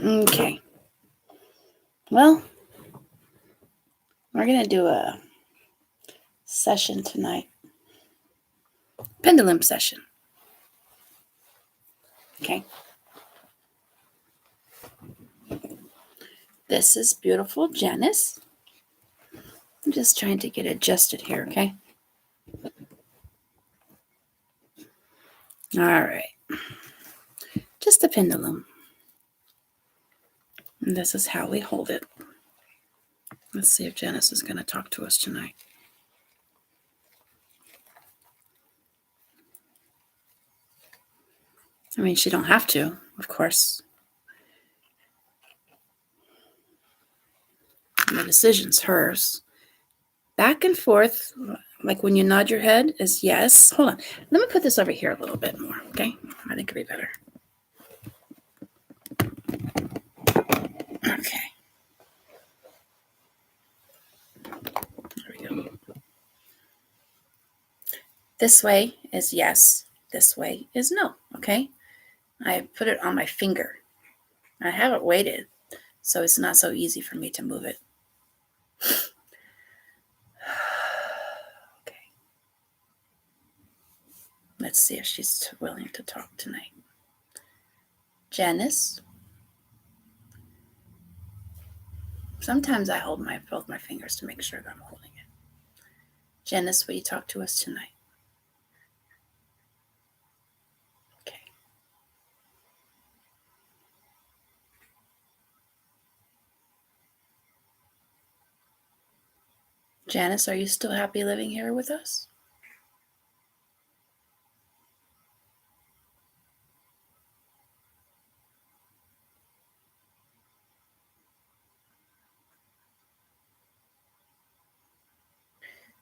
Okay. Well, we're going to do a session tonight. Pendulum session. Okay. This is beautiful Janice. I'm just trying to get adjusted here, okay? All right. Just a pendulum. And this is how we hold it. Let's see if Janice is going to talk to us tonight. I mean, she don't have to, of course. The decision's hers. Back and forth, like when you nod your head, is yes. Hold on. Let me put this over here a little bit more, okay? I think it'll be better. Okay. There we go. This way is yes. This way is no, okay? I put it on my finger. I have it weighted, so it's not so easy for me to move it. Okay. Let's see if she's willing to talk tonight. Janice? Sometimes I hold both my fingers to make sure that I'm holding it. Janice, will you talk to us tonight? Okay. Janice, are you still happy living here with us?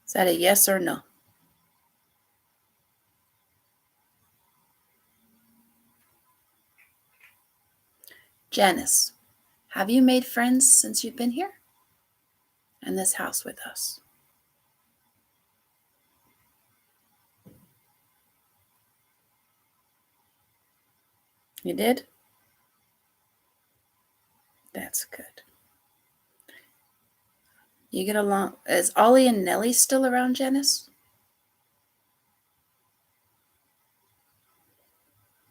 Is that a yes or no? Janice, have you made friends since you've been here? In this house with us? You did? That's good. You get along. Is Ollie and Nellie still around, Janice?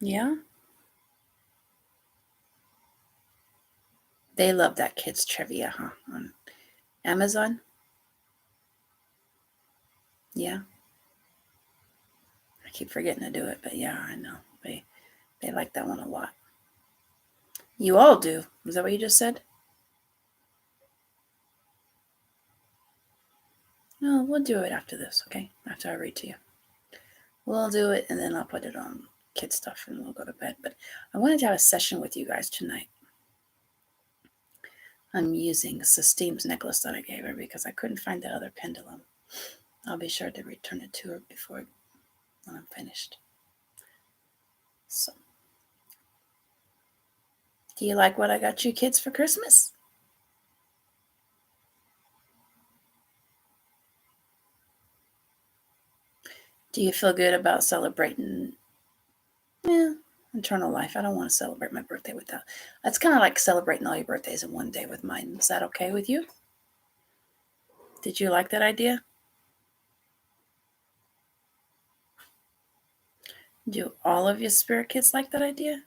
Yeah? They love that kids' trivia, huh? On Amazon? Yeah. I keep forgetting to do it, but yeah, I know. They like that one a lot. You all do. Is that what you just said? No, we'll do it after this, okay? After I read to you. We'll do it and then I'll put it on kid stuff and we'll go to bed. But I wanted to have a session with you guys tonight. I'm using Sisteem's necklace that I gave her because I couldn't find the other pendulum. I'll be sure to return it to her when I'm finished. So, do you like what I got you kids for Christmas? Do you feel good about celebrating? Yeah, eternal life. I don't want to celebrate my birthday without. That's kind of like celebrating all your birthdays in one day with mine. Is that okay with you? Did you like that idea? Do all of your spirit kids like that idea?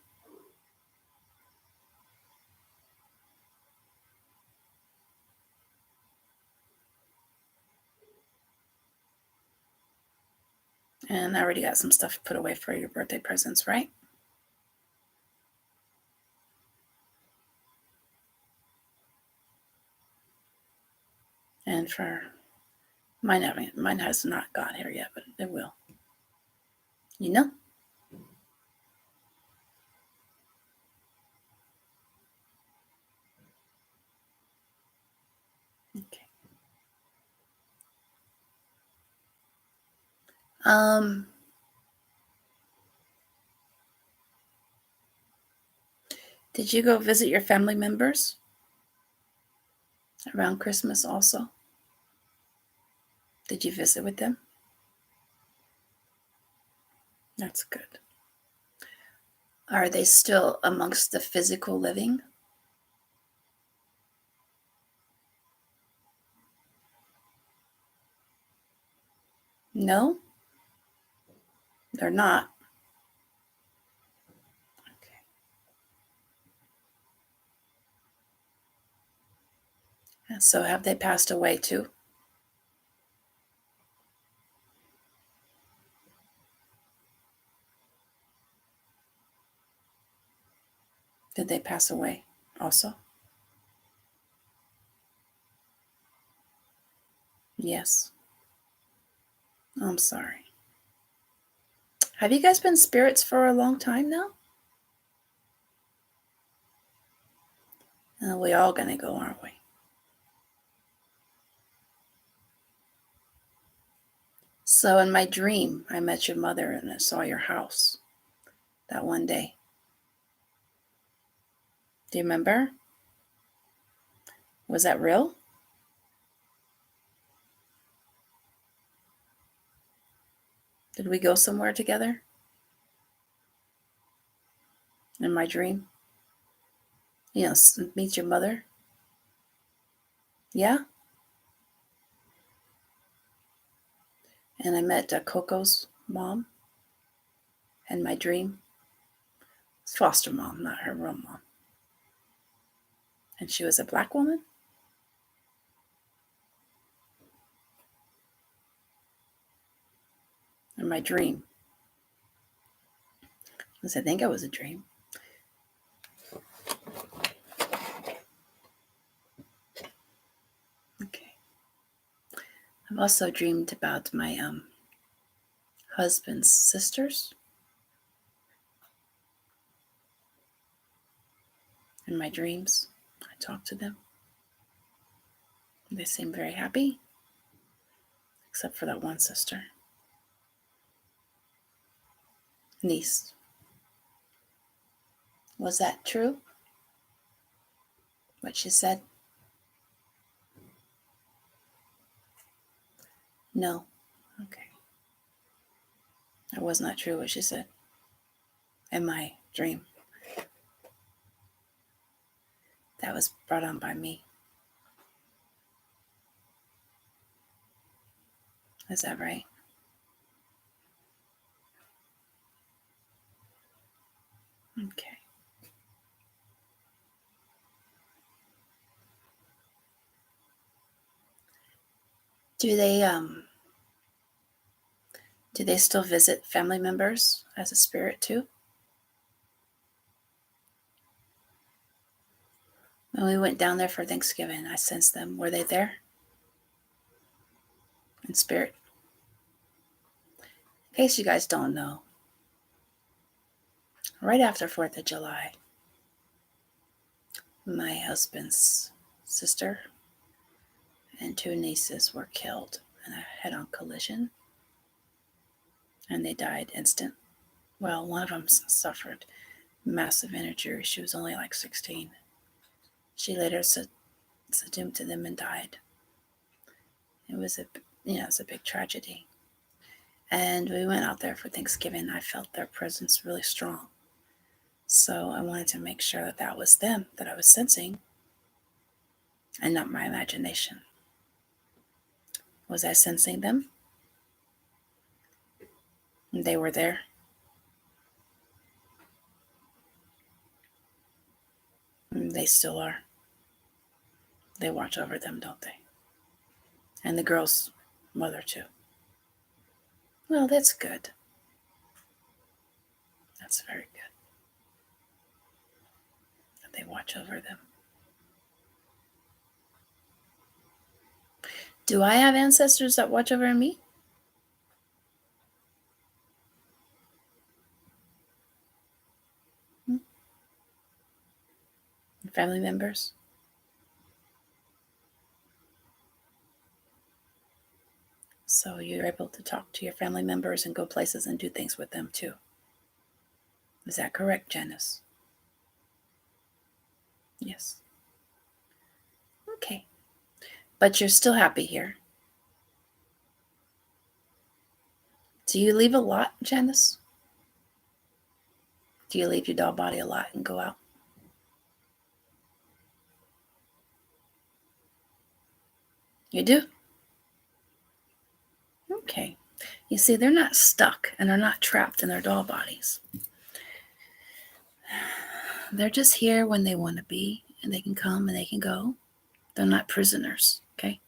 And I already got some stuff put away for your birthday presents, right? And for mine has not got here yet, but it will. You know? Okay. Did you go visit your family members around Christmas also? Did you visit with them? That's good. Are they still amongst the physical living? No, they're not. Okay. So have they passed away too? Did they pass away also? Yes. I'm sorry. Have you guys been spirits for a long time now? We all gonna go, aren't we? So in my dream, I met your mother and I saw your house that one day. Do you remember? Was that real? Did we go somewhere together in my dream? Meet your mother? Yeah? And I met Coco's mom in my dream. It's foster mom, not her real mom. And she was a black woman in my dream. I think it was a dream. Okay. I've also dreamed about my husband's sisters in my dreams. I talk to them. They seem very happy, except for that one sister. Niece. Was that true? What she said? No. Okay. It was not true what she said in my dream. That was brought on by me. Is that right? Okay. Do they still visit family members as a spirit too? When we went down there for Thanksgiving, I sensed them. Were they there in spirit? In case you guys don't know, right after 4th of July, my husband's sister and 2 nieces were killed in a head-on collision, and they died instant. Well, one of them suffered massive injury. She was only like 16. She later succumbed to them and died. It was it's a big tragedy. And we went out there for Thanksgiving. I felt their presence really strong. So I wanted to make sure that that was them that I was sensing and not my imagination. Was I sensing them? They were there. They still are. They watch over them, don't they? And the girl's mother, too. Well, that's good. That's very good. That they watch over them. Do I have ancestors that watch over me? Family members? So you're able to talk to your family members and go places and do things with them too. Is that correct, Janice? Yes. Okay. But you're still happy here. Do you leave a lot, Janice? Do you leave your doll body a lot and go out? You do? Okay. You see, they're not stuck and they're not trapped in their doll bodies. They're just here when they want to be, and they can come and they can go. They're not prisoners, okay?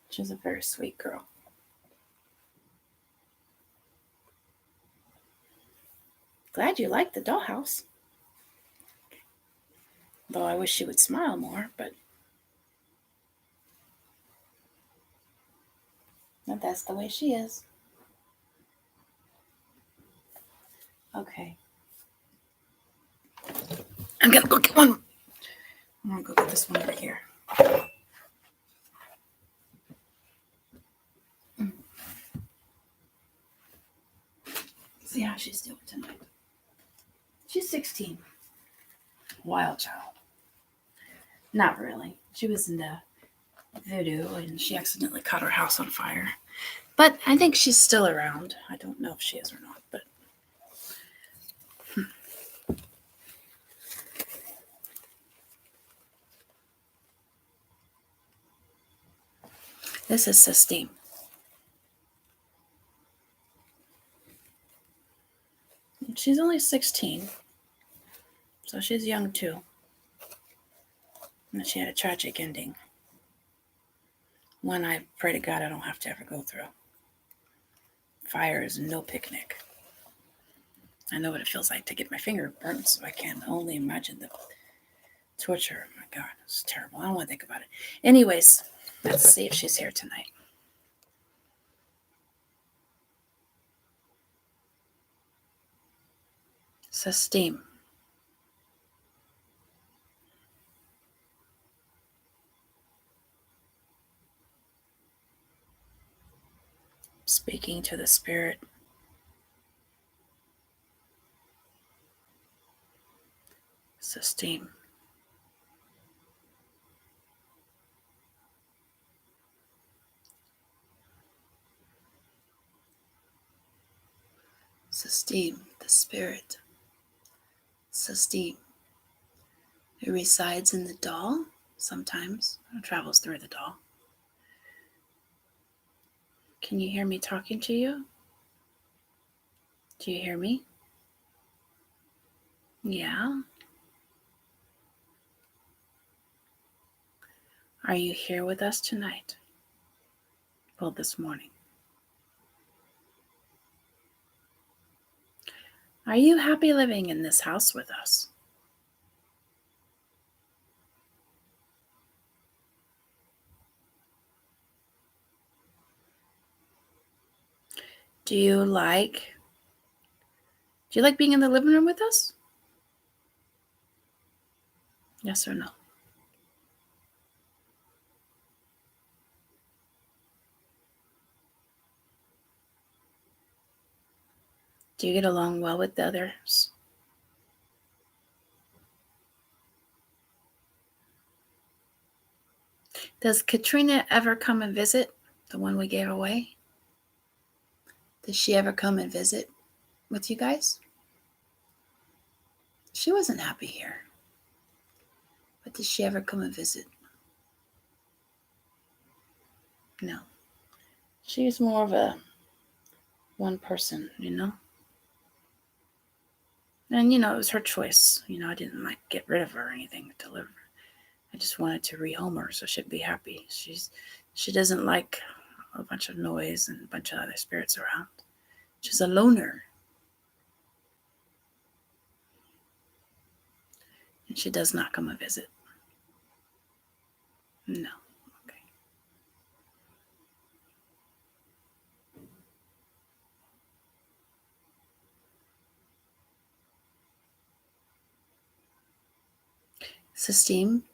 She's a very sweet girl. Glad you like the dollhouse. Though I wish she would smile more, but that's the way she is. Okay. I'm gonna go get one. I'm gonna go get this one over here. See how she's doing tonight. She's 16. Wild child. Not really. She was into voodoo and she accidentally caught her house on fire. But I think she's still around. I don't know if she is or not, but this is Sistine. She's only 16, so she's young too. And she had a tragic ending. One I pray to God I don't have to ever go through. Fire is no picnic. I know what it feels like to get my finger burnt, so I can only imagine the torture. Oh my God, it's terrible. I don't want to think about it. Anyways, let's see if she's here tonight. Sistine. Speaking to the spirit. Sistine. Sistine, the spirit. Sistine. It resides in the doll sometimes. It travels through the doll. Can you hear me talking to you? Do you hear me? Yeah. Are you here with us tonight? Well, this morning. Are you happy living in this house with us? Do you like being in the living room with us? Yes or no? Do you get along well with the others? Does Katrina ever come and visit? The one we gave away? Does she ever come and visit with you guys? She wasn't happy here. But did she ever come and visit? No. She's more of a one person, And, it was her choice. I didn't get rid of her or anything to live. I just wanted to rehome her so she'd be happy. She doesn't like a bunch of noise and a bunch of other spirits around. She's a loner. And she does not come and visit. No. Okay. Sistine,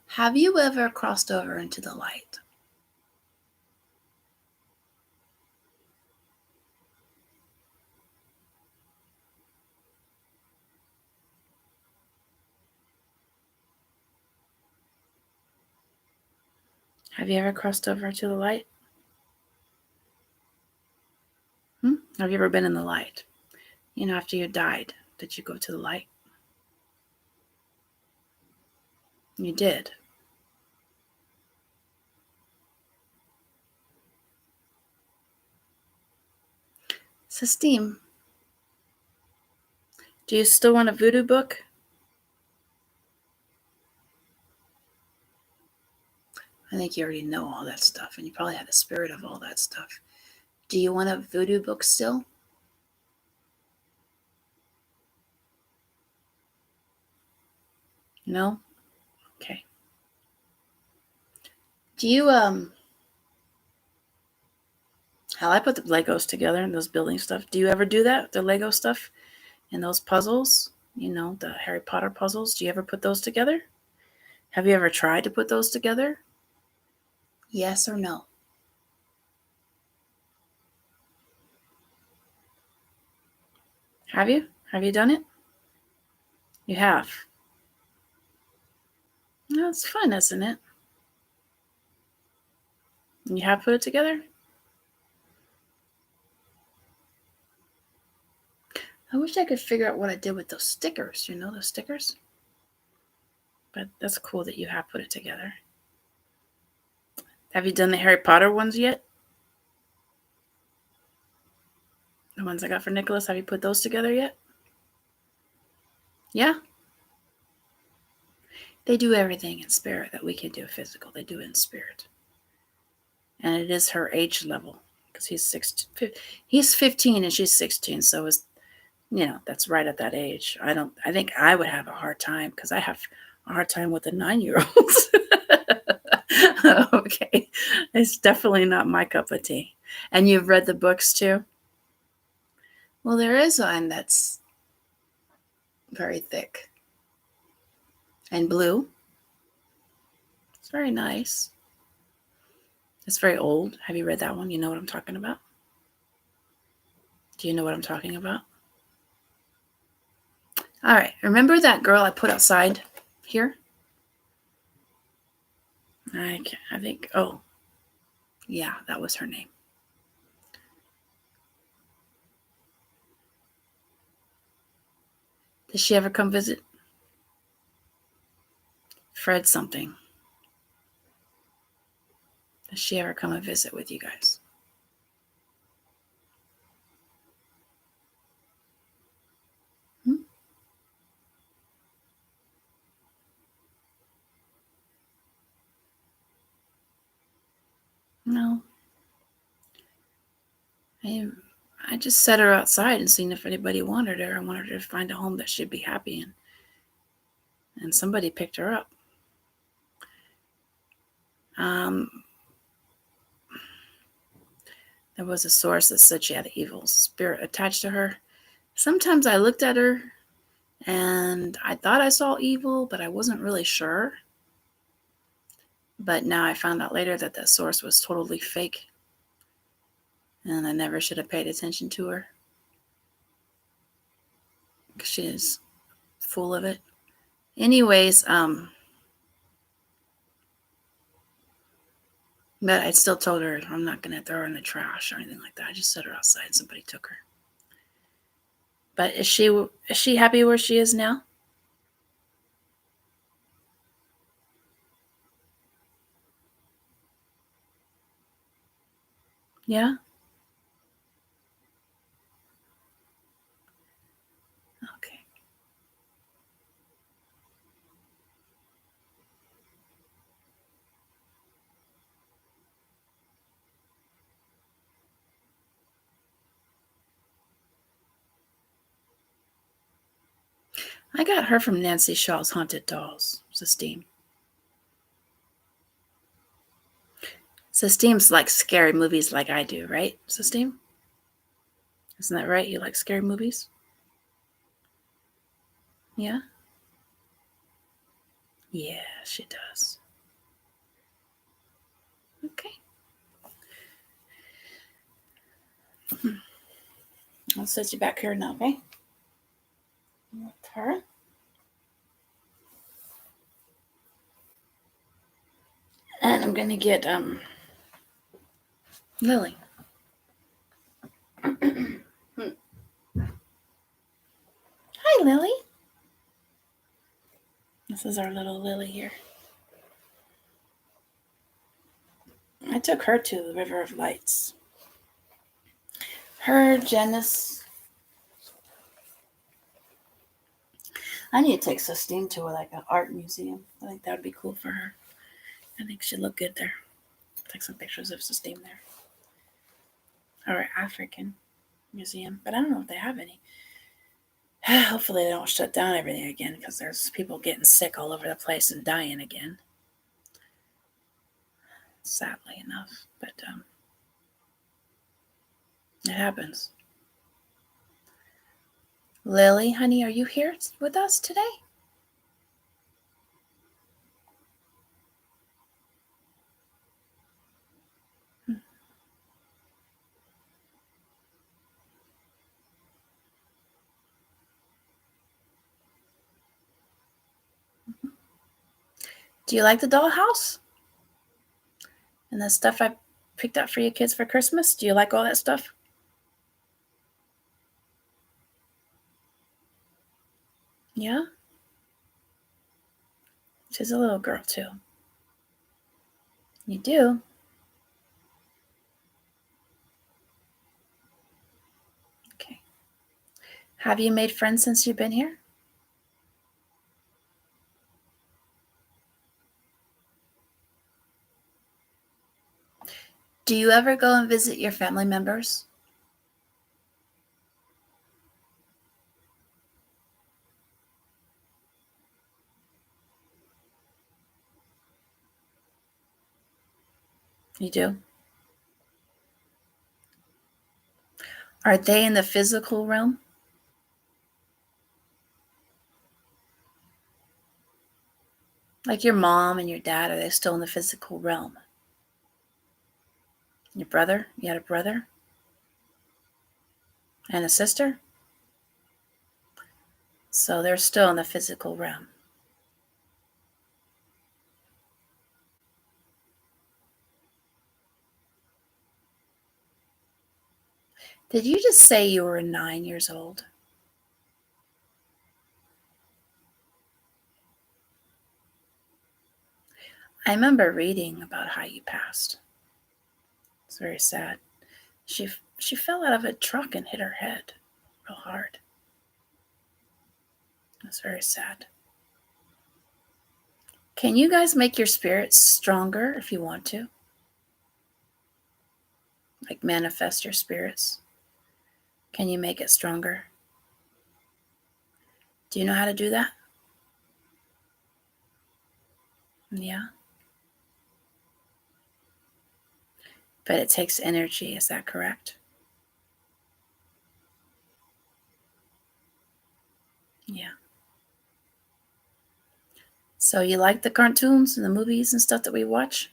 have you ever crossed over into the light? Have you ever crossed over to the light? Have you ever been in the light? After you died, did you go to the light? You did. Sistine, do you still want a voodoo book? I think you already know all that stuff, and you probably have the spirit of all that stuff. Do you want a voodoo book still? No? Okay. Do you, how I put the Legos together and those building stuff. Do you ever do that? The Lego stuff and those puzzles? The Harry Potter puzzles. Do you ever put those together? Have you ever tried to put those together? Yes or no? Have you? Have you done it? You have. No, it's fun, isn't it? You have put it together? I wish I could figure out what I did with those stickers. Those stickers? But that's cool that you have put it together. Have you done the Harry Potter ones yet? The ones I got for Nicholas, have you put those together yet? Yeah? They do everything in spirit that we can do physical. They do it in spirit. And it is her age level, because he's 15 and she's 16, so that's right at that age. I think I would have a hard time, because I have a hard time with the 9-year-olds. Okay. It's definitely not my cup of tea. And you've read the books too? Well, there is one that's very thick and blue. It's very nice. It's very old. Have you read that one? You know what I'm talking about? Do you know what I'm talking about? All right. Remember that girl I put outside here? I think, oh, yeah, that was her name. Did she ever come visit? Fred something. Does she ever come and visit with you guys? No. I just set her outside and seen if anybody wanted her. I wanted her to find a home that she'd be happy in. And somebody picked her up. There was a source that said she had an evil spirit attached to her. Sometimes I looked at her and I thought I saw evil, but I wasn't really sure. But now I found out later that that source was totally fake. And I never should have paid attention to her, because she is full of it. Anyways, but I still told her I'm not going to throw her in the trash or anything like that. I just set her outside and somebody took her. But is she happy where she is now? Yeah? Okay. I got her from Nancy Shaw's Haunted Dolls, Sistine. Sistine's like scary movies like I do, right, Sistine? Isn't that right? You like scary movies? Yeah? Yeah, she does. Okay. I'll set you back here now, okay? With her. And I'm going to get Lily. Lily. This is our little Lily here. I took her to the River of Lights. Her, Janice. I need to take Sistine to like an art museum. I think that would be cool for her. I think she'd look good there. Take some pictures of Sistine there. Or African museum, but I don't know if they have any. Hopefully they don't shut down everything again because there's people getting sick all over the place and dying again. Sadly enough, but it happens. Lily, honey, are you here with us today? Do you like the dollhouse? And the stuff I picked up for you kids for Christmas? Do you like all that stuff? Yeah? She's a little girl, too. You do? Okay. Have you made friends since you've been here? Do you ever go and visit your family members? You do? Are they in the physical realm? Like your mom and your dad, are they still in the physical realm? Your brother? You had a brother? And a sister? So they're still in the physical realm. Did you just say you were 9 years old? I remember reading about how you passed. It's very sad. She fell out of a truck and hit her head real hard. It's very sad. Can you guys make your spirits stronger if you want to? Like manifest your spirits? Can you make it stronger? Do you know how to do that? Yeah. But it takes energy, is that correct? Yeah. So you like the cartoons and the movies and stuff that we watch?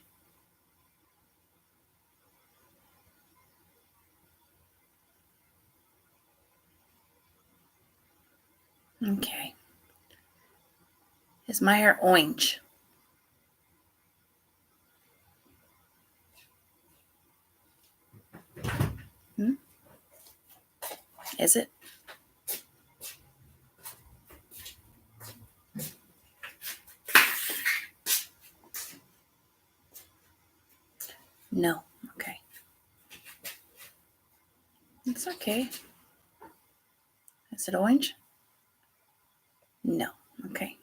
Okay. Is my hair orange? Is it? No. Okay. It's okay. Is it orange? No. Okay.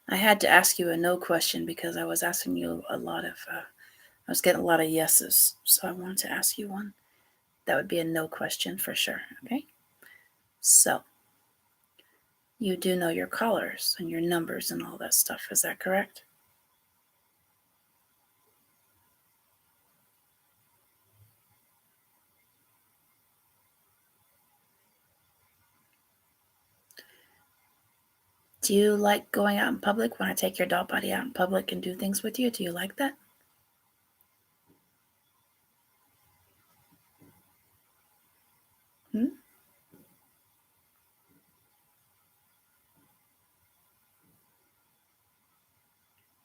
I had to ask you a no question because I was asking you a lot of, I was getting a lot of yeses. So I wanted to ask you one. That would be a no question for sure. Okay. So you do know your colors and your numbers and all that stuff. Is that correct? Do you like going out in public when I take your doll body out in public and do things with you? Do you like that? Hmm?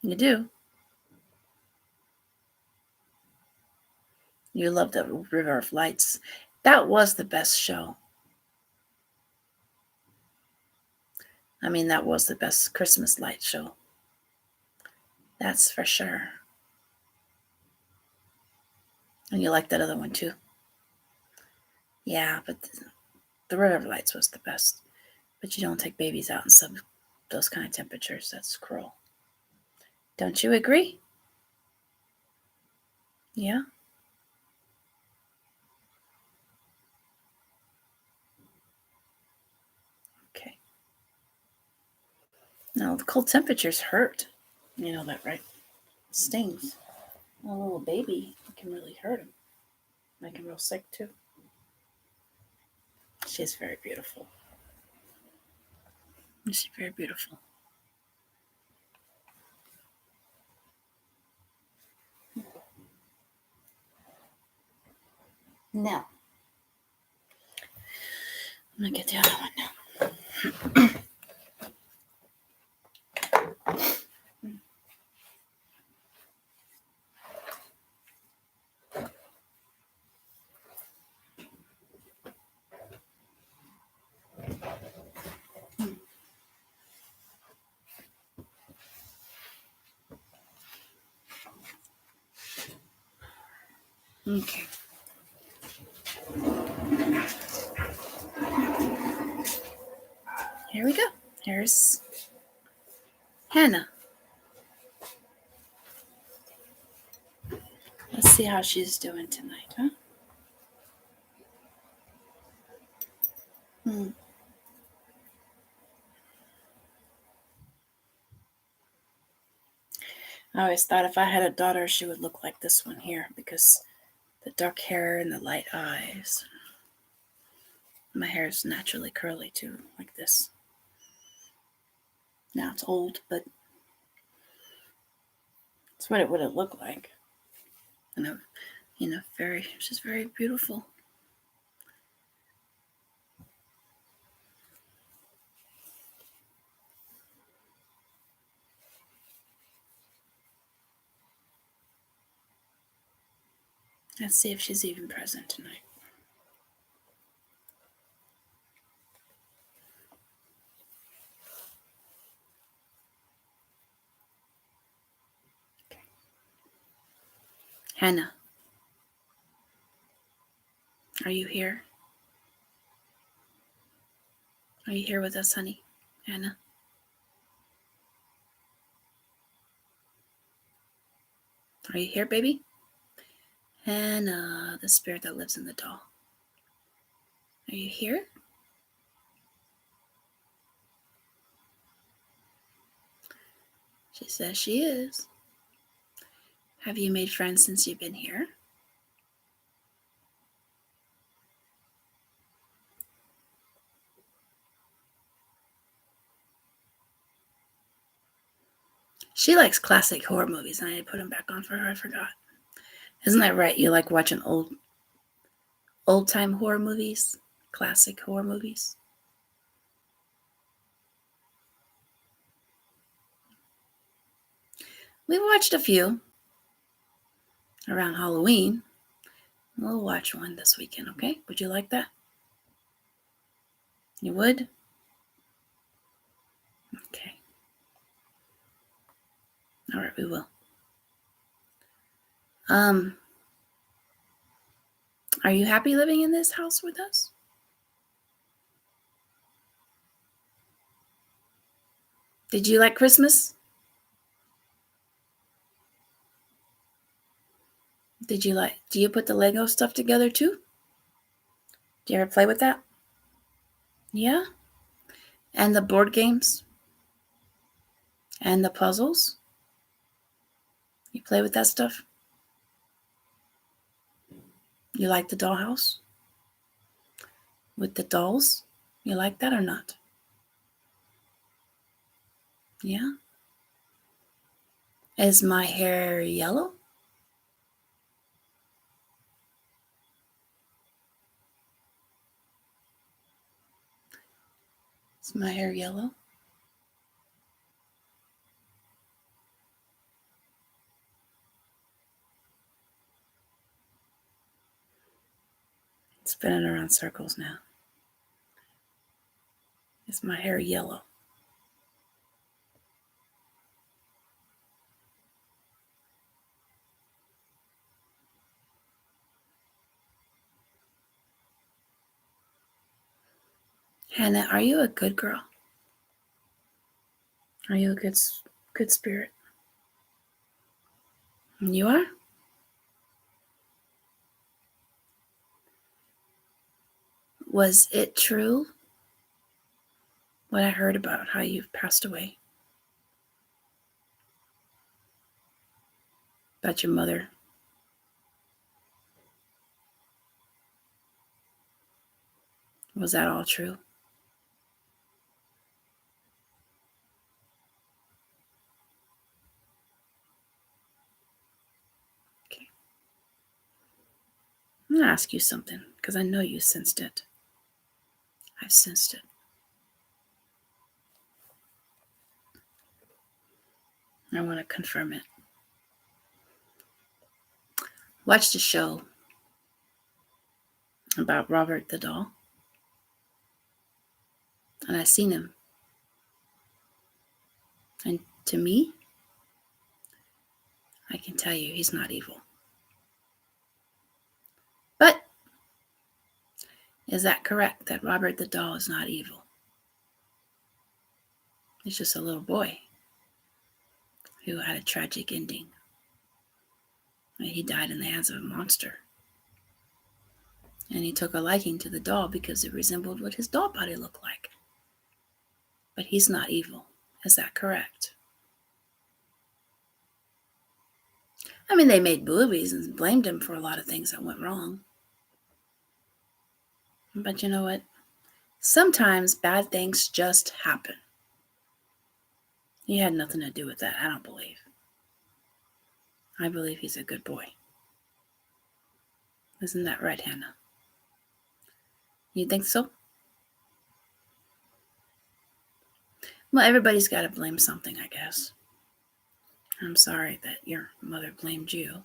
You do? You love the River of Lights. That was the best show. I mean, that was the best Christmas light show. That's for sure. And you like that other one too? Yeah, but the river lights was the best. But you don't take babies out in those kind of temperatures. That's cruel. Don't you agree? Yeah? Okay. No, the cold temperatures hurt. You know that, right? It stings. A little baby, it can really hurt him. Make him real sick too. She's very beautiful. She's very beautiful. Now, I'm gonna get the other one now. Okay. Here we go. Here's Hannah. Let's see how she's doing tonight, huh? Hmm. I always thought if I had a daughter, she would look like this one here because the dark hair and the light eyes. My hair is naturally curly too, like this. Now it's old, but it's what it would have looked like. And she's very beautiful. Let's see if she's even present tonight. Okay. Hannah, are you here? Are you here with us, honey? Hannah? Are you here, baby? Hannah, the spirit that lives in the doll. Are you here? She says she is. Have you made friends since you've been here? She likes classic horror movies, and I put them back on for her. I forgot. Isn't that right? You like watching old time horror movies, classic horror movies? We watched a few around Halloween. We'll watch one this weekend, okay? Would you like that? You would? Okay. All right, we will. Are you happy living in this house with us? Did you like Christmas? Do you put the Lego stuff together too? Do you ever play with that? Yeah? And the board games? And the puzzles? You play with that stuff? You like the dollhouse? With the dolls? You like that or not? Yeah? Is my hair yellow? Is my hair yellow? It's spinning around circles now. Is my hair yellow? Hannah, are you a good girl? Are you a good spirit? You are? Was it true what I heard about how you've passed away? About your mother? Was that all true? Okay. I'm going to ask you something because I know you sensed it. I've sensed it. I want to confirm it. Watched a show about Robert the doll, and I seen him. And to me, I can tell you he's not evil. But is that correct that Robert the doll is not evil? He's just a little boy who had a tragic ending. He died in the hands of a monster. And he took a liking to the doll because it resembled what his doll body looked like. But he's not evil. Is that correct? I mean, they made movies and blamed him for a lot of things that went wrong. But you know what? Sometimes bad things just happen. He had nothing to do with that, I don't believe. I believe he's a good boy. Isn't that right, Hannah? You think so? Well, everybody's got to blame something, I guess. I'm sorry that your mother blamed you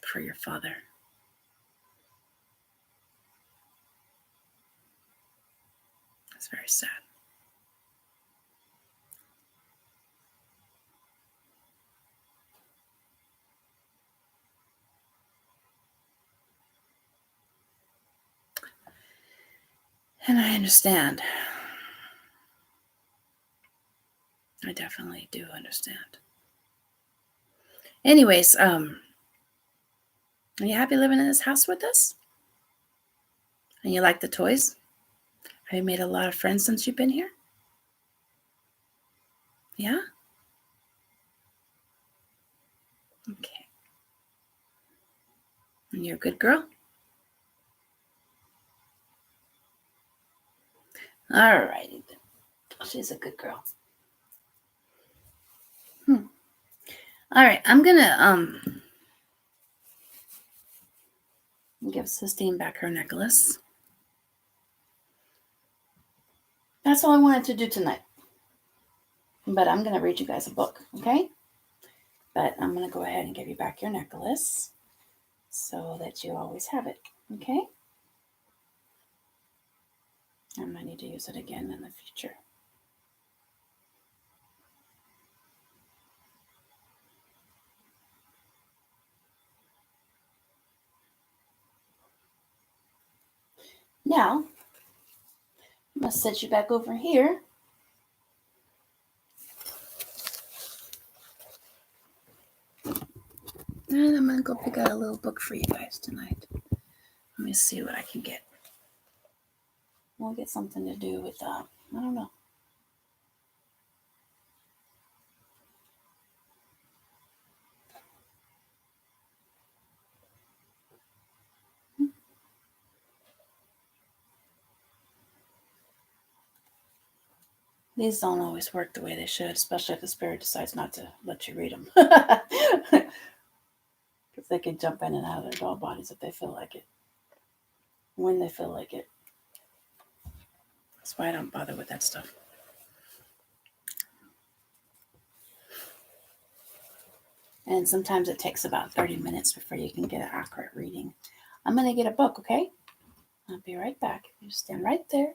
for your father. That's very sad. And I understand. I definitely do understand. Anyways, are you happy living in this house with us? And you like the toys? Have you made a lot of friends since you've been here? Yeah? Okay. And you're a good girl? All righty then. She's a good girl. All right, I'm gonna give Sistine back her necklace. That's all I wanted to do tonight. But I'm gonna read you guys a book, okay? But I'm gonna go ahead and give you back your necklace so that you always have it, okay? I might need to use it again in the future. Now, I'm going to set you back over here. And I'm going to go pick out a little book for you guys tonight. Let me see what I can get. We'll get something to do with, I don't know. These don't always work the way they should, especially if the spirit decides not to let you read them. Because they can jump in and out of their doll bodies if they feel like it. When they feel like it. That's why I don't bother with that stuff. And sometimes it takes about 30 minutes before you can get an accurate reading. I'm going to get a book, okay? I'll be right back. You stand right there.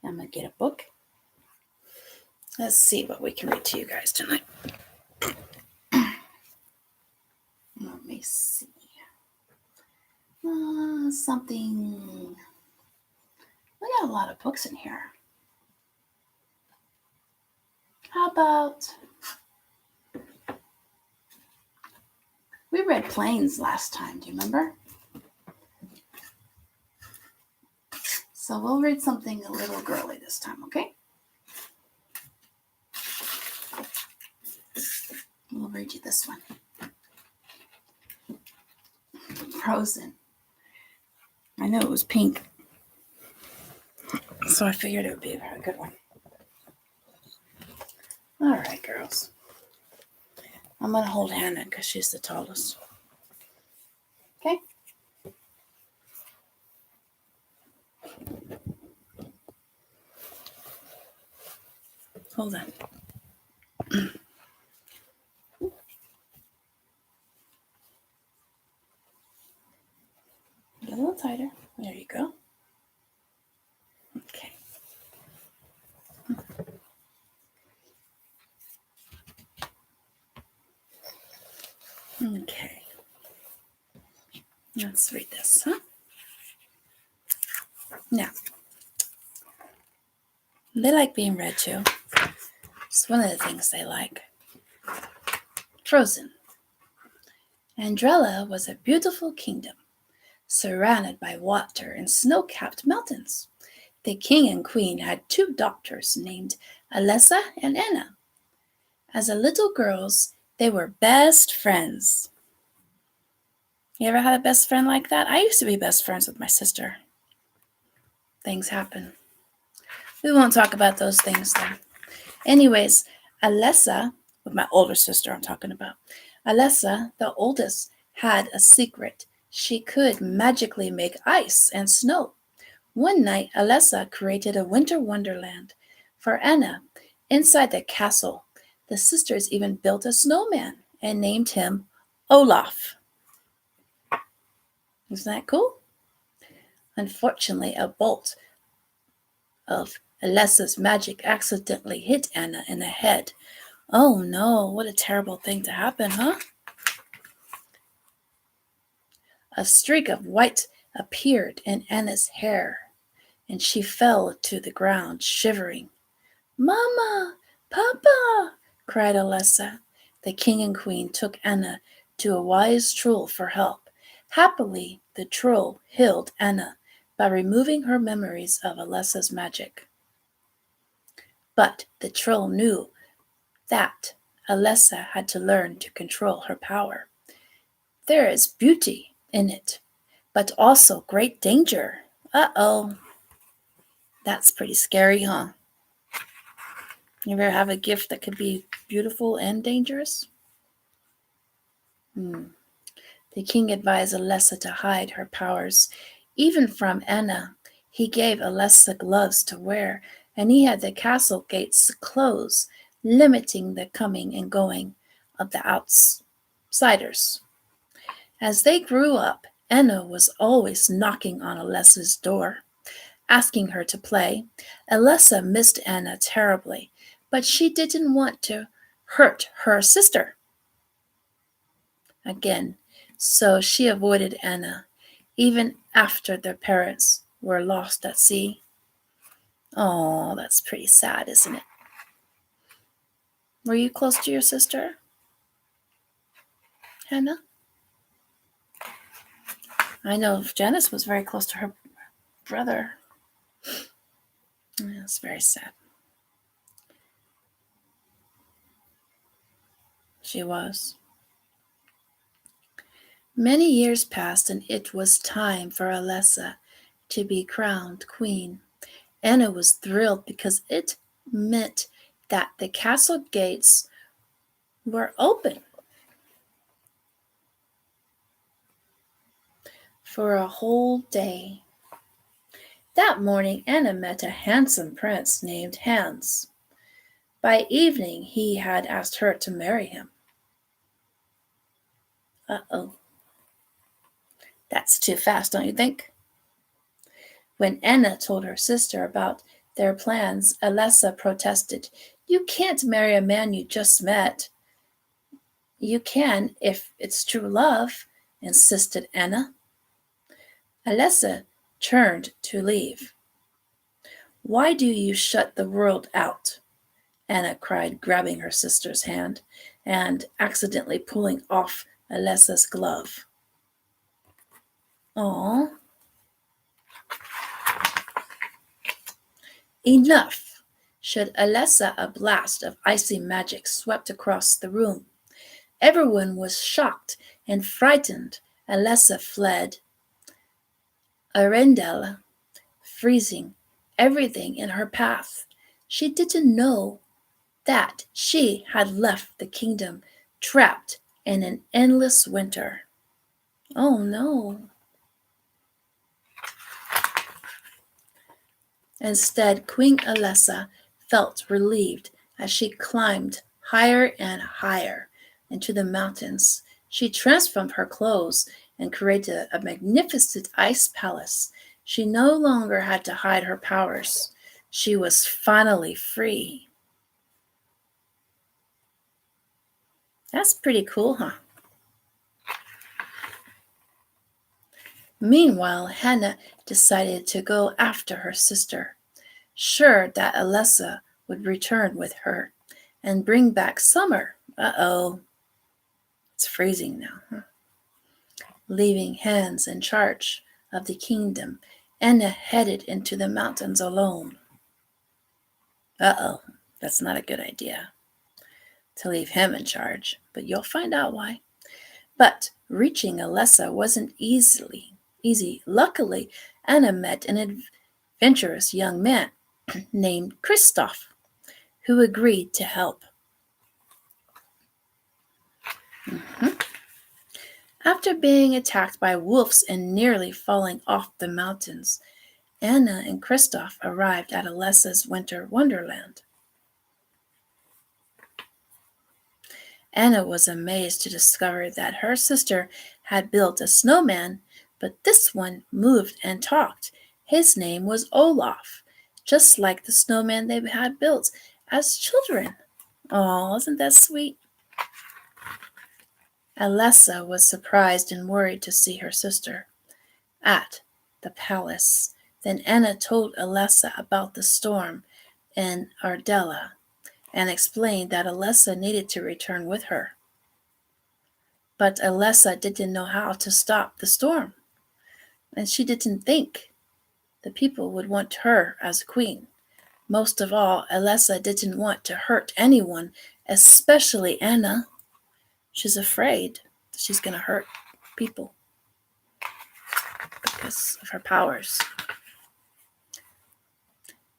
I'm going to get a book. Let's see what we can read to you guys tonight. Let me see. Something We got a lot of books in here. How about we read Planes last time, do you remember? So we'll read something a little girly this time, okay? We'll read you this one. Frozen. I know it was pink, so I figured it would be a very good one. All right, girls. I'm going to hold Hannah because she's the tallest. Okay? Hold on. Get a little tighter. There you go. Okay. Okay. Let's read this, huh? Now, they like being read to. It's one of the things they like. Frozen. Andrella was a beautiful kingdom, surrounded by water and snow-capped mountains. The king and queen had 2 daughters named Alessa and Anna. As little girls, they were best friends. You ever had a best friend like that? I used to be best friends with my sister. Things happen. We won't talk about those things though. Anyways, Alessa, with my older sister I'm talking about, Alessa, the oldest, had a secret. She could magically make ice and snow. One night, Alessa created a winter wonderland for Anna inside the castle. The sisters even built a snowman and named him Olaf. Isn't that cool? Unfortunately, a bolt of Alessa's magic accidentally hit Anna in the head. Oh no, what a terrible thing to happen, huh? A streak of white appeared in Anna's hair, and she fell to the ground, shivering. Mama! Papa! Cried Alessa. The king and queen took Anna to a wise troll for help. Happily, the troll healed Anna by removing her memories of Alessa's magic. But the troll knew that Alessa had to learn to control her power. There is beauty in it, but also great danger. Uh-oh. That's pretty scary, huh? You ever have a gift that could be beautiful and dangerous? The king advised Alessa to hide her powers, even from Anna. He gave Alessa gloves to wear, and he had the castle gates closed, limiting the coming and going of the outsiders. As they grew up, Anna was always knocking on Alessa's door, asking her to play. Alessa missed Anna terribly, but she didn't want to hurt her sister again, so she avoided Anna, even after their parents were lost at sea. Oh, that's pretty sad, isn't it? Were you close to your sister, Hannah? I know Janice was very close to her brother. It's very sad. She was. Many years passed, and it was time for Alessa to be crowned queen. Anna was thrilled because it meant that the castle gates were open for a whole day. That morning, Anna met a handsome prince named Hans. By evening, he had asked her to marry him. Uh-oh. That's too fast, don't you think? When Anna told her sister about their plans, Alessa protested. You can't marry a man you just met. You can if it's true love, insisted Anna. Alessa turned to leave. Why do you shut the world out? Anna cried, grabbing her sister's hand and accidentally pulling off Alessa's glove. Aw. Enough! Should Alessa, a blast of icy magic swept across the room. Everyone was shocked and frightened. Alessa fled. Arendelle, freezing everything in her path. She didn't know that she had left the kingdom trapped in an endless winter. Oh no. Instead, Queen Alessa felt relieved as she climbed higher and higher into the mountains. She transformed her clothes and created a magnificent ice palace. She no longer had to hide her powers. She was finally free. That's pretty cool, huh? Meanwhile, Hannah decided to go after her sister, sure that Alessa would return with her and bring back summer. Uh-oh, it's freezing now, huh? Leaving Hans in charge of the kingdom, Anna headed into the mountains alone. Uh-oh, that's not a good idea to leave him in charge, but you'll find out why. But reaching Alessa wasn't easy. Luckily, Anna met an adventurous young man named Christoph, who agreed to help. Mhm. After being attacked by wolves and nearly falling off the mountains, Anna and Christoph arrived at Alessa's winter wonderland. Anna was amazed to discover that her sister had built a snowman, but this one moved and talked. His name was Olaf, just like the snowman they had built as children. Oh, isn't that sweet? Alessa was surprised and worried to see her sister at the palace. Then Anna told Alessa about the storm in Ardella and explained that Alessa needed to return with her. But Alessa didn't know how to stop the storm, and she didn't think the people would want her as queen. Most of all, Alessa didn't want to hurt anyone, especially Anna. She's afraid that she's going to hurt people because of her powers.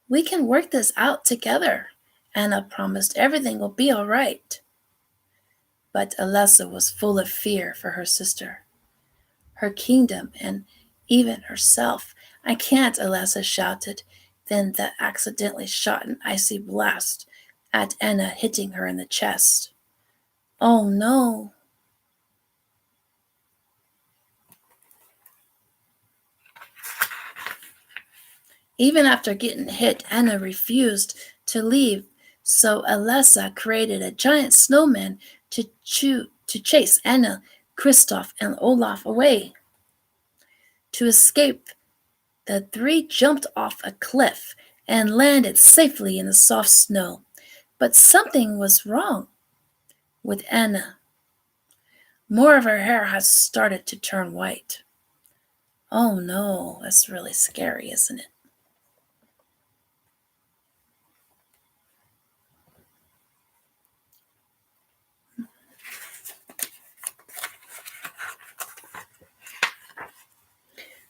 We can work this out together, Anna promised. Everything will be all right. But Alessa was full of fear for her sister, her kingdom, and even herself. I can't, Alessa shouted, then that accidentally shot an icy blast at Anna, hitting her in the chest. Oh no. Even after getting hit, Anna refused to leave, so Alessa created a giant snowman to chase Anna, Christoph, and Olaf away. To escape, the three jumped off a cliff and landed safely in the soft snow. But something was wrong with Anna. More of her hair had started to turn white. Oh no, that's really scary, isn't it?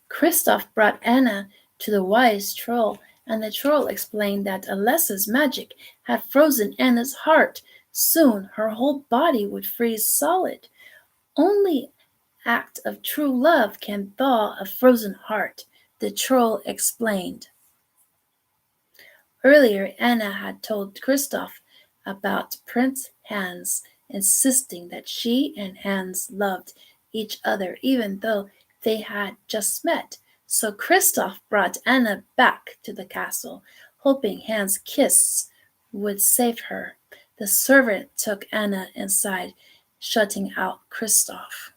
Kristoff brought Anna to the wise troll, and the troll explained that Alessa's magic had frozen Anna's heart. Soon her whole body would freeze solid. Only act of true love can thaw a frozen heart, the troll explained. Earlier, Anna had told Kristoff about Prince Hans, insisting that she and Hans loved each other even though they had just met. So Kristoff brought Anna back to the castle, hoping Hans' kiss would save her. The servant took Anna inside, shutting out Kristoff.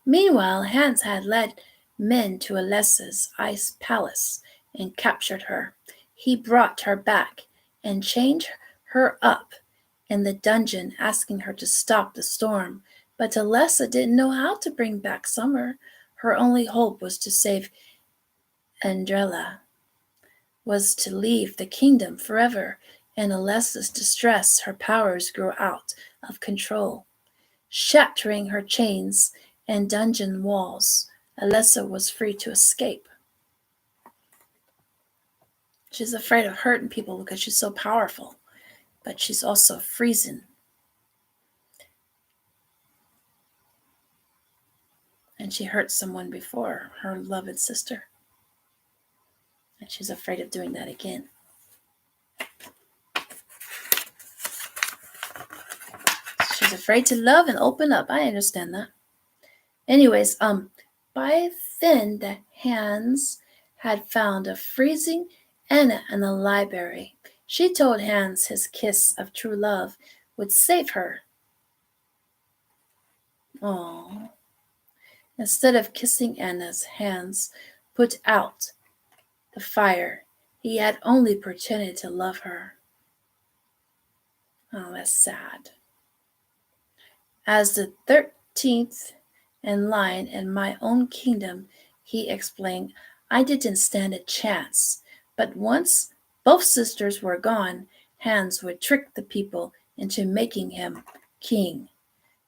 Meanwhile, Hans had led men to Alessa's ice palace and captured her. He brought her back and chained her up in the dungeon, asking her to stop the storm. But Alessa didn't know how to bring back summer. Her only hope was to save Andrella, was to leave the kingdom forever. In Alessa's distress, her powers grew out of control, shattering her chains and dungeon walls. Alessa was free to escape. She's afraid of hurting people because she's so powerful, but she's also freezing. And she hurt someone before, her beloved sister. And she's afraid of doing that again. She's afraid to love and open up. I understand that. Anyways, by then the Hans had found a freezing Anna in the library. She told Hans his kiss of true love would save her. Oh. Instead of kissing Anna's, Hans put out the fire. He had only pretended to love her. Oh, that's sad. As the 13th in line in my own kingdom, he explained, I didn't stand a chance. But once both sisters were gone, Hans would trick the people into making him king.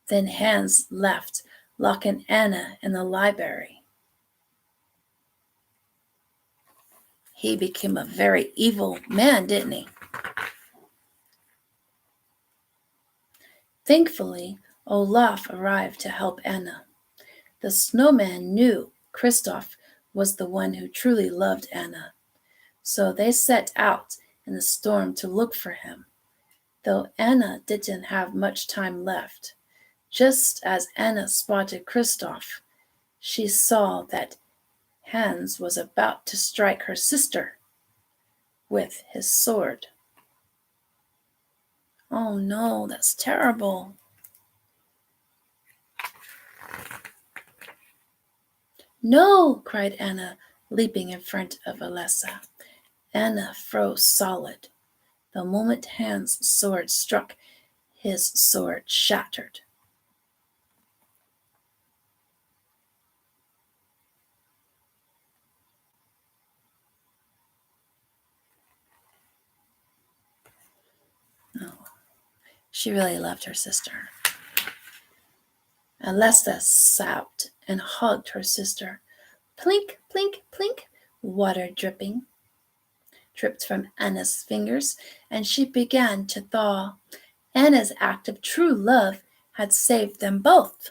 Then Hans left, locking Anna in the library. He became a very evil man, didn't he? Thankfully, Olaf arrived to help Anna. The snowman knew Kristoff was the one who truly loved Anna, so they set out in the storm to look for him. Though Anna didn't have much time left, just as Anna spotted Kristoff, she saw that Hans was about to strike her sister with his sword. Oh no, that's terrible. No, cried Anna, leaping in front of Alessa. Anna froze solid. The moment Hans' sword struck, his sword shattered. Oh, she really loved her sister. Alessa sobbed and hugged her sister. Plink, plink, plink, water dripped from Anna's fingers, and she began to thaw. Anna's act of true love had saved them both.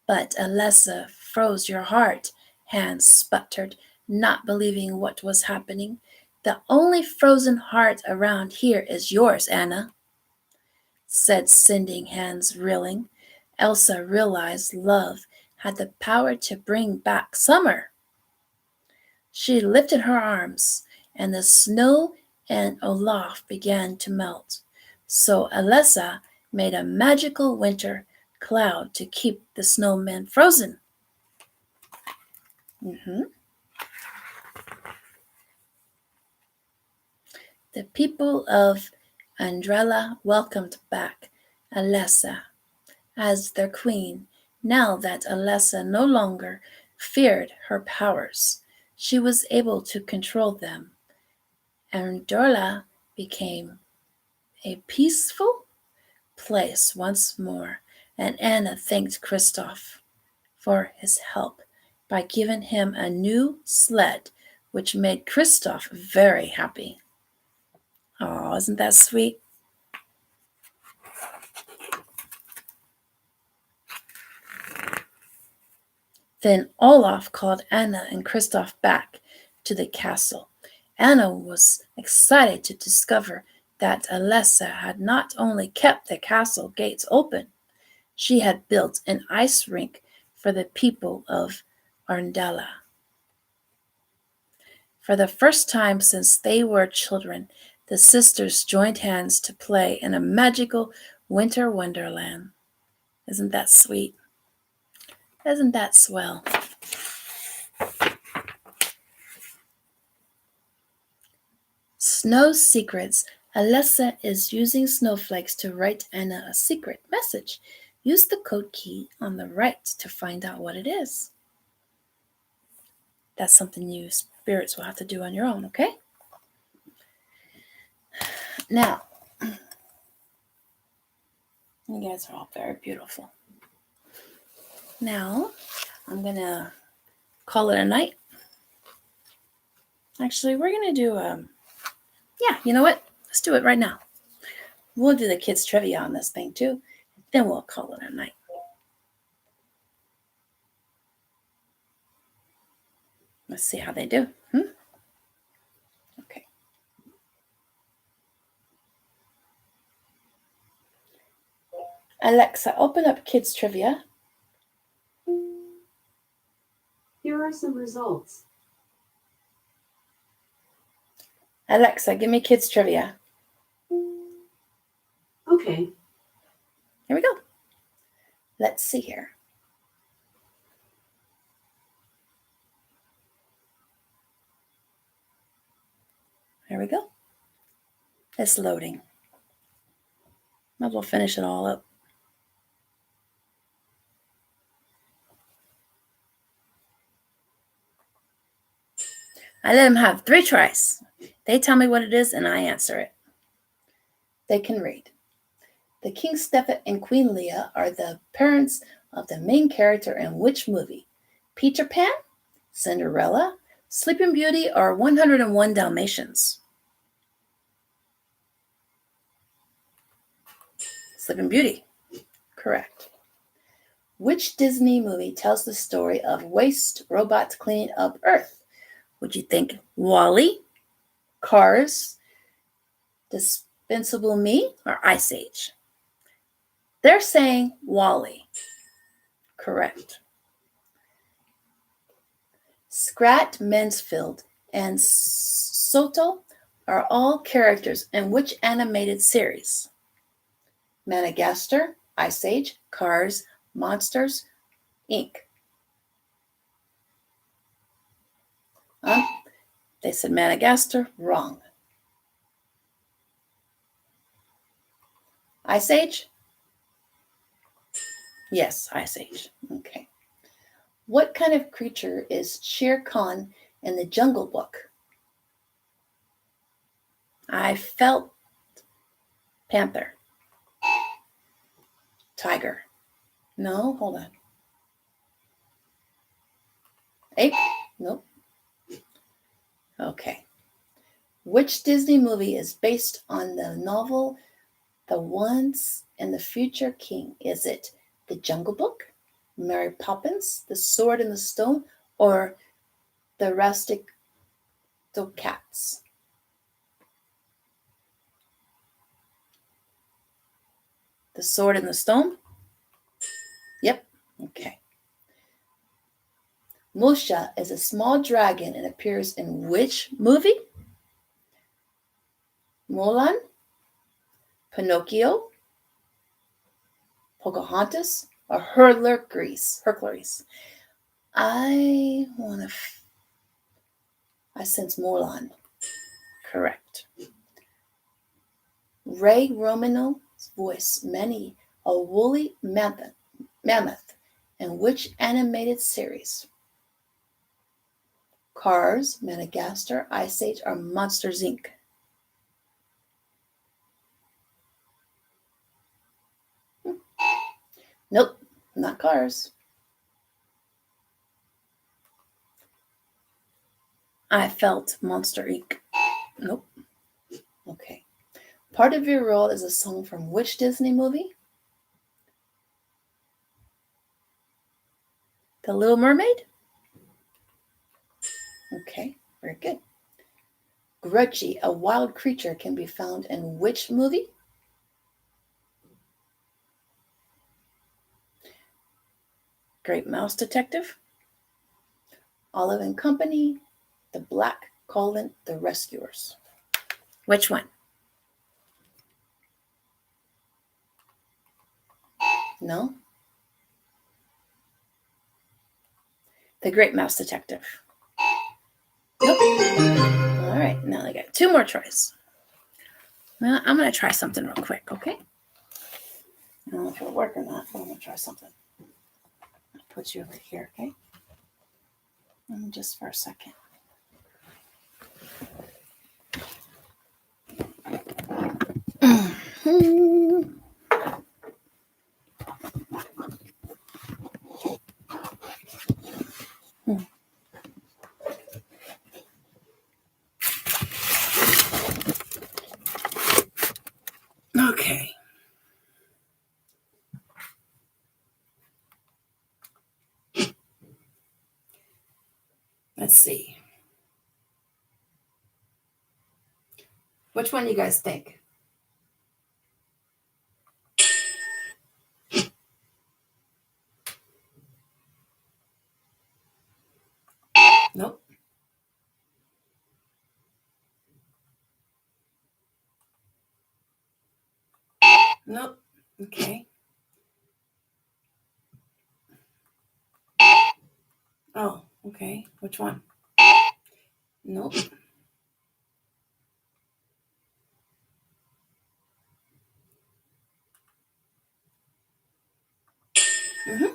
But Alessa froze your heart, Hans sputtered, not believing what was happening. The only frozen heart around here is yours, Anna, said sending Hans reeling. Elsa realized love had the power to bring back summer. She lifted her arms, and the snow and Olaf began to melt. So Alessa made a magical winter cloud to keep the snowman frozen. The people of Andrella welcomed back Alessa as their queen. Now that Alessa no longer feared her powers, she was able to control them. Andrella became a peaceful place once more, and Anna thanked Kristoff for his help by giving him a new sled, which made Kristoff very happy. Oh, isn't that sweet? Then Olaf called Anna and Kristoff back to the castle. Anna was excited to discover that Alessa had not only kept the castle gates open, she had built an ice rink for the people of Arndala. For the first time since they were children, the sisters joined hands to play in a magical winter wonderland. Isn't that sweet? Isn't that swell? Snow secrets. Alessa is using snowflakes to write Anna a secret message. Use the code key on the right to find out what it is. That's something you spirits will have to do on your own, okay? Now, you guys are all very beautiful. Now, I'm going to call it a night. Actually, we're going to do, yeah, you know what? Let's do it right now. We'll do the kids' trivia on this thing too. Then we'll call it a night. Let's see how they do. Okay. Alexa, open up kids' trivia. Here are some results. Alexa, give me kids' trivia. Okay. Here we go. Let's see here. Here we go. It's loading. Might as well finish it all up. I let them have 3 tries. They tell me what it is and I answer it. They can read. The King Stephen and Queen Leah are the parents of the main character in which movie? Peter Pan, Cinderella, Sleeping Beauty, or 101 Dalmatians? Sleeping Beauty. Correct. Which Disney movie tells the story of waste robots cleaning up Earth? Would you think WALL-E, Cars, Dispensable Me, or Ice Age? They're saying WALL-E. Correct. Scrat, Mansfield, and Soto are all characters in which animated series? Madagascar, Ice Age, Cars, Monsters, Inc. They said Madagascar. Wrong. Ice Age? Yes, Ice Age. Okay. What kind of creature is Shere Khan in the Jungle Book? I felt panther. Tiger. No, hold on. Ape? Nope. Okay. Which Disney movie is based on the novel The Once and the Future King? Is it The Jungle Book, Mary Poppins, The Sword and the Stone, or The Rustic Cats? The Sword and the Stone? Yep. Okay. Musha is a small dragon and appears in which movie? Mulan, Pinocchio, Pocahontas, or Hercules? I sense Mulan. Correct. Ray Romano's voice many a woolly mammoth in which animated series? Cars, Madagascar, Ice Age, or Monsters, Inc.? Nope, not Cars. I felt Monster, Inc. Nope. Okay. Part of Your World is a song from which Disney movie? The Little Mermaid? Okay, very good. Grudgy, a wild creature, can be found in which movie? Great Mouse Detective, Olive and Company, The Black Colin, The Rescuers. Which one? No? The Great Mouse Detective. Nope. All right, now I got 2 more tries. Well, I'm going to try something real quick, okay? I don't know if it'll work or not, but I'm going to try something. I'll put you over here, okay? Just for a second. Okay. Let's see. Which one do you guys think? Nope. Nope. Okay. Oh, okay. Which one? Nope. Mm-hmm.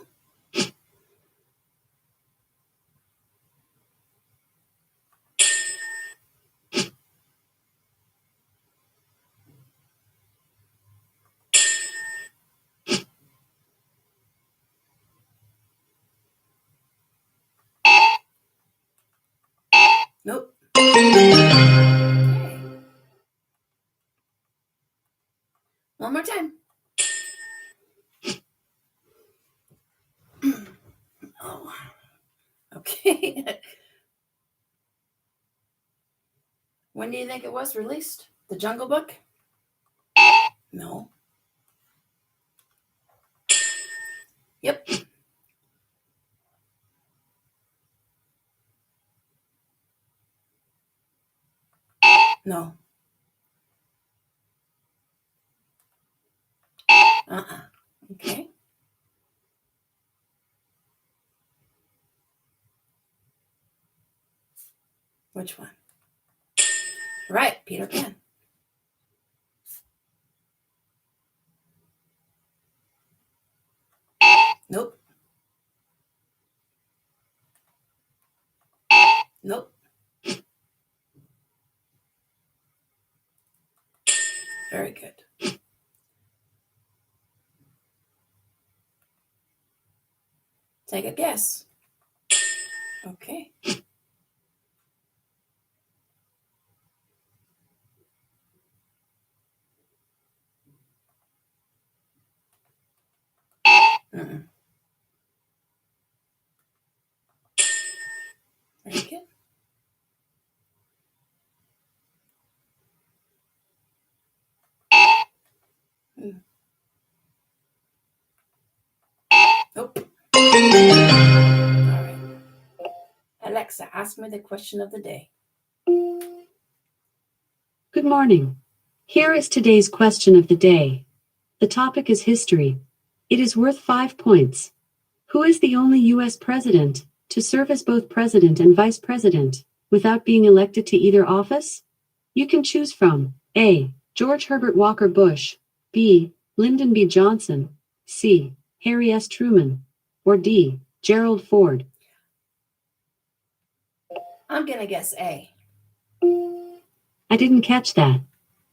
Nope. Okay. One more time. Oh. Okay. When do you think it was released? The Jungle Book? No. Yep. No. Okay. Which one? Right, Peter Pan. Nope. Nope. Very good. Take a guess. Okay. Mm-mm. Very good. Nope. All right. Alexa, ask me the question of the day. Good morning. Here is today's question of the day. The topic is history. It is worth 5 points. Who is the only U.S. president to serve as both president and vice president without being elected to either office? You can choose from A. George Herbert Walker Bush, B. Lyndon B. Johnson, C. Harry S. Truman, or D. Gerald Ford. I'm going to guess A. I didn't catch that.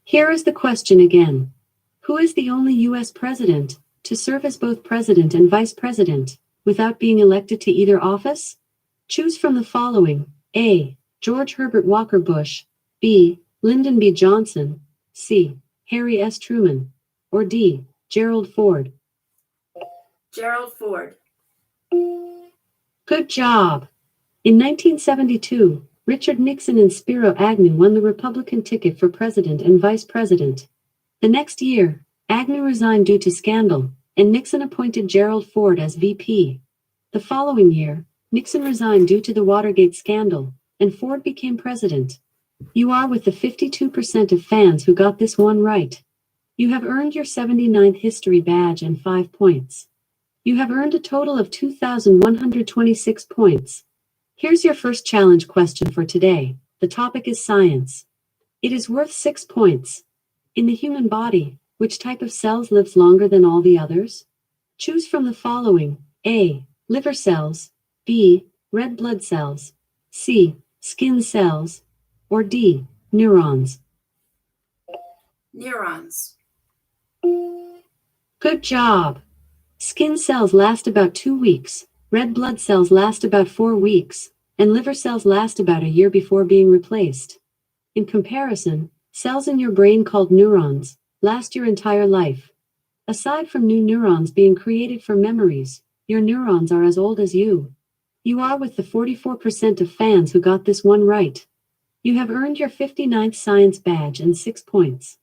Here is the question again. Who is the only U.S. president to serve as both president and vice president without being elected to either office? Choose from the following: A. George Herbert Walker Bush, B. Lyndon B. Johnson, C. Harry S. Truman, or D. Gerald Ford. Gerald Ford. Good job! In 1972, Richard Nixon and Spiro Agnew won the Republican ticket for president and vice president. The next year, Agnew resigned due to scandal, and Nixon appointed Gerald Ford as VP. The following year, Nixon resigned due to the Watergate scandal, and Ford became president. You are with the 52% of fans who got this one right. You have earned your 79th history badge and 5 points. You have earned a total of 2,126 points. Here's your first challenge question for today. The topic is science. It is worth 6 points. In the human body, which type of cells lives longer than all the others? Choose from the following: A. Liver cells, B. Red blood cells, C. Skin cells, or D. Neurons. Neurons. Good job! Skin cells last about 2 weeks, red blood cells last about 4 weeks, and liver cells last about a year before being replaced. In comparison, cells in your brain called neurons last your entire life. Aside from new neurons being created for memories, your neurons are as old as you. You are with the 44% of fans who got this one right. You have earned your 59th science badge and 6 points.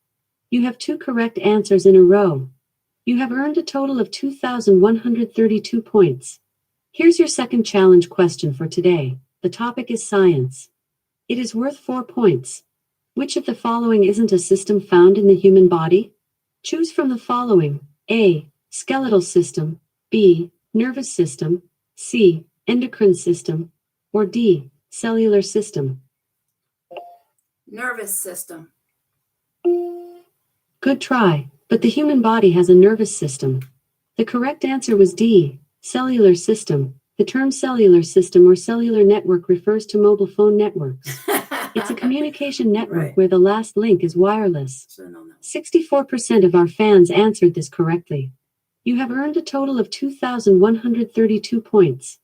You have 2 correct answers in a row. You have earned a total of 2,132 points. Here's your second challenge question for today. The topic is science. It is worth 4 points. Which of the following isn't a system found in the human body? Choose from the following: A. Skeletal system, B. Nervous system, C. Endocrine system, or D. Cellular system. Nervous system. Good try, but the human body has a nervous system. The correct answer was D. Cellular system. The term cellular system or cellular network refers to mobile phone networks. It's a communication network Right. where the last link is wireless. Should've known that. 64% of our fans answered this correctly. You have earned a total of 2,132 points.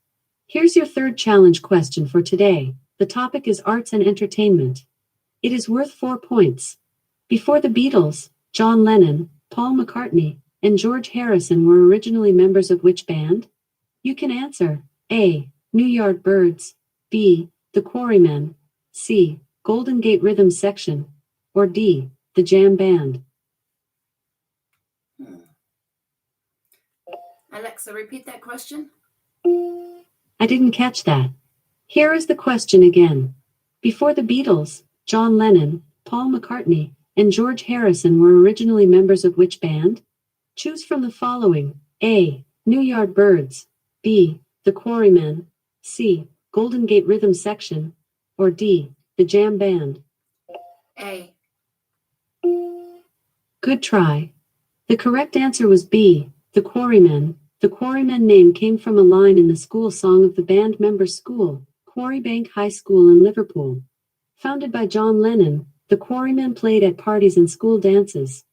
Here's your third challenge question for today. The topic is arts and entertainment. It is worth 4 points. Before the Beatles, John Lennon, Paul McCartney, and George Harrison were originally members of which band? You can answer: A. New Yardbirds, B. The Quarrymen, C. Golden Gate Rhythm Section, or D. The Jam Band. Alexa, repeat that question. I didn't catch that. Here is the question again. Before the Beatles, John Lennon, Paul McCartney, and George Harrison were originally members of which band? Choose from the following: A. New Yardbirds, B. The Quarrymen, C. Golden Gate Rhythm Section, or D. The Jam Band. A. Good try. The correct answer was B. The Quarrymen. The Quarrymen name came from a line in the school song of the band members' school, Quarrybank High School in Liverpool. Founded by John Lennon, the Quarrymen played at parties and school dances.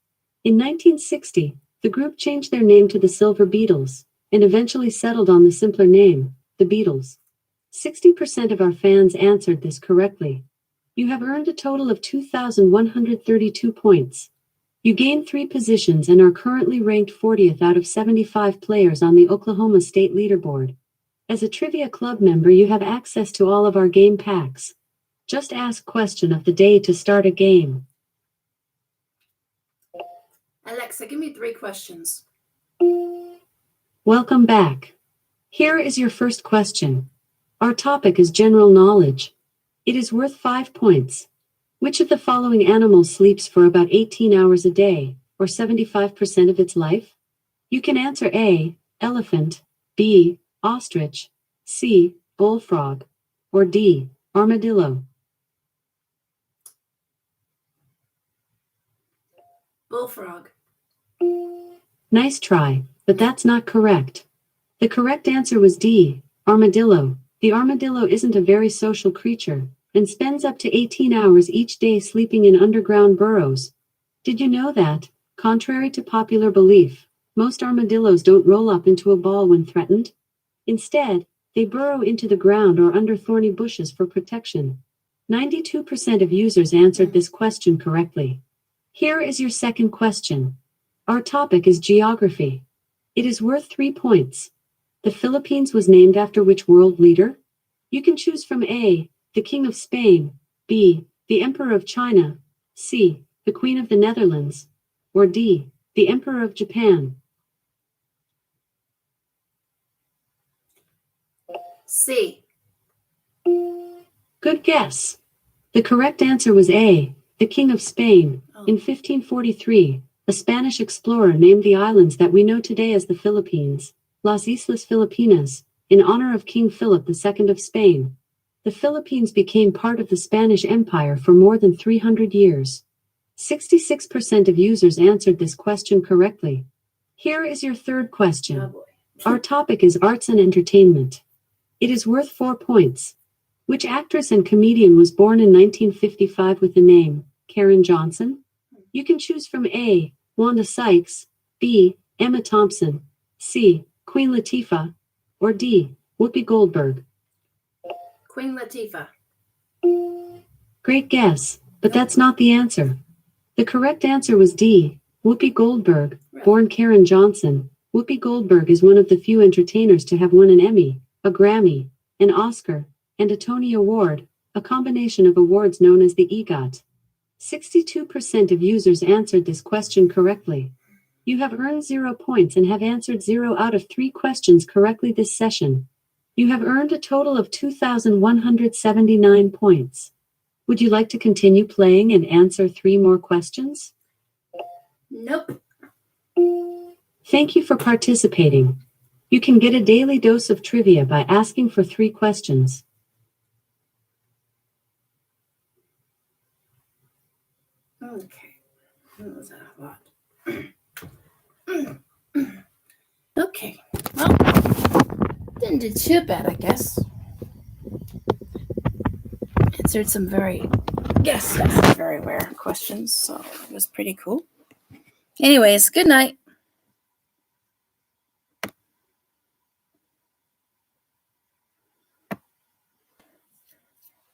In 1960, the group changed their name to the Silver Beatles, and eventually settled on the simpler name, the Beatles. 60% of our fans answered this correctly. You have earned a total of 2,132 points. You gained 3 positions and are currently ranked 40th out of 75 players on the Oklahoma State leaderboard. As a Trivia Club member, you have access to all of our game packs. Just ask question of the day to start a game. Alexa, give me 3 questions. Welcome back. Here is your first question. Our topic is general knowledge. It is worth 5 points. Which of the following animals sleeps for about 18 hours a day, or 75% of its life? You can answer A. Elephant, B. Ostrich, C. Bullfrog, or D. Armadillo. Bullfrog. Nice try, but that's not correct. The correct answer was D. Armadillo. The armadillo isn't a very social creature, and spends up to 18 hours each day sleeping in underground burrows. Did you know that, contrary to popular belief, most armadillos don't roll up into a ball when threatened? Instead, they burrow into the ground or under thorny bushes for protection. 92% of users answered this question correctly. Here is your second question. Our topic is geography. It is worth 3 points. The Philippines was named after which world leader? You can choose from A. The King of Spain, B. The Emperor of China, C. The Queen of the Netherlands, or D. The Emperor of Japan. C. Good guess. The correct answer was A. The King of Spain. In 1543, a Spanish explorer named the islands that we know today as the Philippines. Las Islas Filipinas, in honor of King Philip II of Spain. The Philippines became part of the Spanish Empire for more than 300 years. 66% of users answered this question correctly. Here is your third Oh question. boy. Our topic is arts and entertainment. It is worth 4 points. Which actress and comedian was born in 1955 with the name Karen Johnson? You can choose from A. Wanda Sykes, B. Emma Thompson, C. Queen Latifah, or D. Whoopi Goldberg. Queen Latifah. Great guess, but that's not the answer. The correct answer was D. Whoopi Goldberg, born Karen Johnson. Whoopi Goldberg is one of the few entertainers to have won an Emmy, a Grammy, an Oscar, and a Tony Award, a combination of awards known as the EGOT. 62% of users answered this question correctly. You have earned 0 points and have answered 0 out of 3 questions correctly this session. You have earned a total of 2,179 points. Would you like to continue playing and answer 3 more questions? Nope. Thank you for participating. You can get a daily dose of trivia by asking for 3 questions. Okay. That was a lot. Okay. Well, didn't do too bad, I guess. Answered some very rare questions, so it was pretty cool. Anyways, good night.